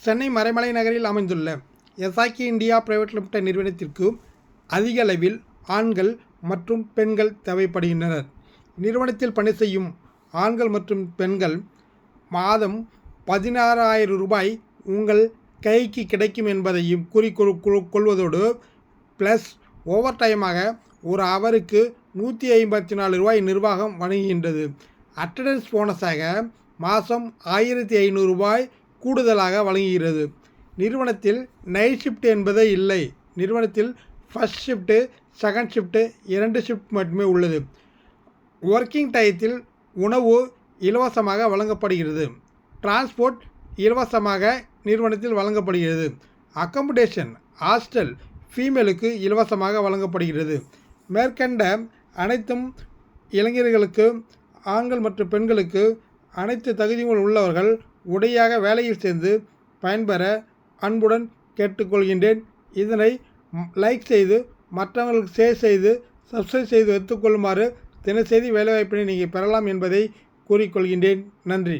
சென்னை மறைமலை நகரில் அமைந்துள்ள SRK India private limited நிறுவனத்திற்கு அதிக அளவில் ஆண்கள் மற்றும் பெண்கள் தேவைப்படுகின்றனர். நிறுவனத்தில் பணி செய்யும் ஆண்கள் மற்றும் பெண்கள் மாதம் 16,000 ரூபாய் உங்கள் கைக்கு கிடைக்கும் என்பதையும் கூறிக்கொள்வதோடு ப்ளஸ் ஓவர் டைமாக ஒரு அவருக்கு 154 ரூபாய் நிர்வாகம் வழங்குகின்றது. அட்டண்டன்ஸ் போனஸாக மாதம் 1,500 ரூபாய் கூடுதலாக வழங்குகிறது. நிறுவனத்தில் நைட் ஷிஃப்ட் என்பதே இல்லை. நிறுவனத்தில் first shift, second shift 2 shift மட்டுமே உள்ளது. ஒர்க்கிங் டயத்தில் உணவு இலவசமாக வழங்கப்படுகிறது. டிரான்ஸ்போர்ட் இலவசமாக நிறுவனத்தில் வழங்கப்படுகிறது. அக்கமடேஷன் ஹாஸ்டல் ஃபீமேலுக்கு இலவசமாக வழங்கப்படுகிறது. மேற்கண்ட அனைத்தும் இளைஞர்களுக்கு, ஆண்கள் மற்றும் பெண்களுக்கு அனைத்து தகுதிகள் உள்ளவர்கள் உடையாக வேலையில் சேர்ந்து பயன்பெற அன்புடன் கேட்டுக்கொள்கின்றேன். இதனை லைக் செய்து மற்றவர்களுக்கு ஷேர் செய்து சப்ஸ்கிரைப் செய்து வைத்துக்கொள்ளுமாறு தினசரி வேலைவாய்ப்பினை நீங்கள் பெறலாம் என்பதை கூறிக்கொள்கின்றேன். நன்றி.